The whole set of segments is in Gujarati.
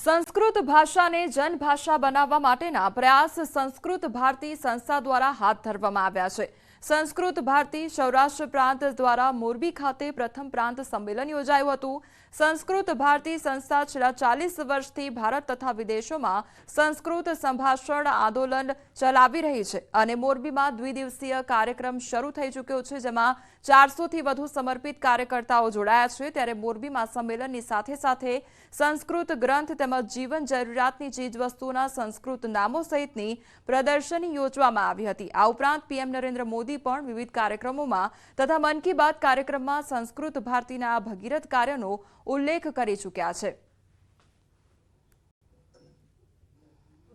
સંસ્કૃત ભાષાને જનભાષા બનાવવા માટેના પ્રયાસ સંસ્કૃત ભારતી સંસ્થા દ્વારા હાથ ધરવામાં આવ્યા છે। સંસ્કૃત ભારતી સૌરાષ્ટ્ર પ્રાંત દ્વારા મોરબી ખાતે પ્રથમ પ્રાંત સંમેલન યોજાયું હતું। સંસ્કૃત ભારતી સંસ્થા છેલ્લા 40 વર્ષથી ભારત તથા વિદેશોમાં સંસ્કૃત સંભાષણ આંદોલન ચલાવી રહી છે અને મોરબીમાં દ્વિદિવસીય કાર્યક્રમ શરૂ થઈ ચૂક્યો છે, જેમાં 400 થી વધુ સમર્પિત કાર્યકર્તાઓ જોડાયા છે। ત્યારે મોરબીમાં સંમેલનની સાથે સાથે સંસ્કૃત ગ્રંથ તેમજ જીવન જરૂરિયાતની ચીજવસ્તુઓના સંસ્કૃત નામો સહિતની પ્રદર્શની યોજવામાં આવી હતી। આ ઉપરાંત પીએમ નરેન્દ્ર મોદી પણ વિવિધ કાર્યક્રમોમાં તથા મન કી બાત કાર્યક્રમમાં સંસ્કૃત ભારતીના ભગીરથ કાર્યનો ઉલ્લેખ કરી ચૂક્યા છે।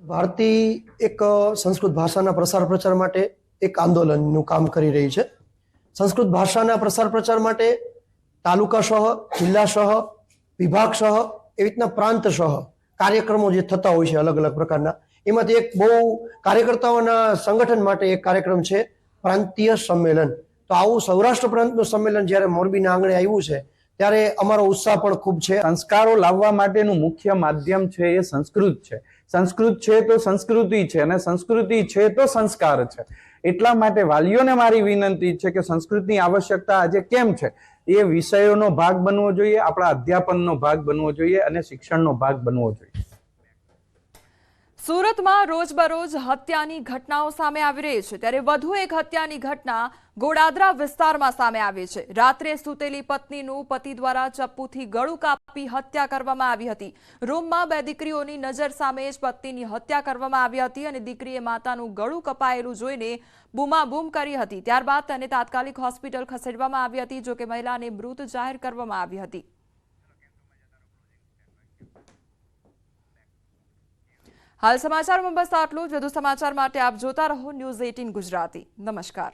ભારતી એક સંસ્કૃત ભાષાના પ્રસાર પ્રચાર માટે એક આંદોલનનું કામ કરી રહી છે। સંસ્કૃત ભાષાના પ્રસાર પ્રચાર માટે તાલુકા સહ, જિલ્લા સહ, વિભાગ સહ, એવી રીતના પ્રાંત સહ કાર્યક્રમો જે થતા હોય છે અલગ અલગ પ્રકારના, એમાંથી એક બહુ કાર્યકર્તાઓના સંગઠન માટે એક કાર્યક્રમ છે પ્રાંતીય સંમેલન। તો આવું સૌરાષ્ટ્ર પ્રાંતનું સંમેલન જ્યારે મોરબીના આંગણે આવ્યું છે ત્યારે અમારો ઉત્સાહ પણ ખૂબ છે। સંસ્કારો લાવવા માટેનું મુખ્ય માધ્યમ છે એ સંસ્કૃત છે। સંસ્કૃત છે તો સંસ્કૃતિ છે અને સંસ્કૃતિ છે તો સંસ્કાર છે। એટલા માટે વાલીઓને મારી વિનંતી છે કે સંસ્કૃતની આવશ્યકતા આજે કેમ છે એ વિષયોનો ભાગ બનવો જોઈએ, આપણા અધ્યાપનનો ભાગ બનવો જોઈએ અને શિક્ષણનો ભાગ બનવો જોઈએ। સુરતમાં રોજબરોજ હત્યાની ઘટનાઓ સામે આવી રહી છે, ત્યારે વધુ એક હત્યાની ઘટના ગોડાદરા વિસ્તારમાં સામે આવી છે। રાત્રે સૂતેલી પત્નીનું પતિ દ્વારા ચપ્પુથી ગળું કાપી હત્યા કરવામાં આવી હતી। રૂમમાં બે દીકરીઓની નજર સામે જ પત્નીની હત્યા કરવામાં આવી હતી અને દીકરીએ માતાનું ગળું કપાયેલું જોઈને બૂમાબૂમ કરી હતી। ત્યારબાદ તેને તાત્કાલિક હોસ્પિટલ ખસેડવામાં આવી હતી, જોકે મહિલાને મૃત જાહેર કરવામાં આવી હતી। હાલ સમાચારમાં બસ આટલું જ। વધુ સમાચાર માટે આપ જોતા રહો ન્યૂઝ 18 ગુજરાતી। નમસ્કાર।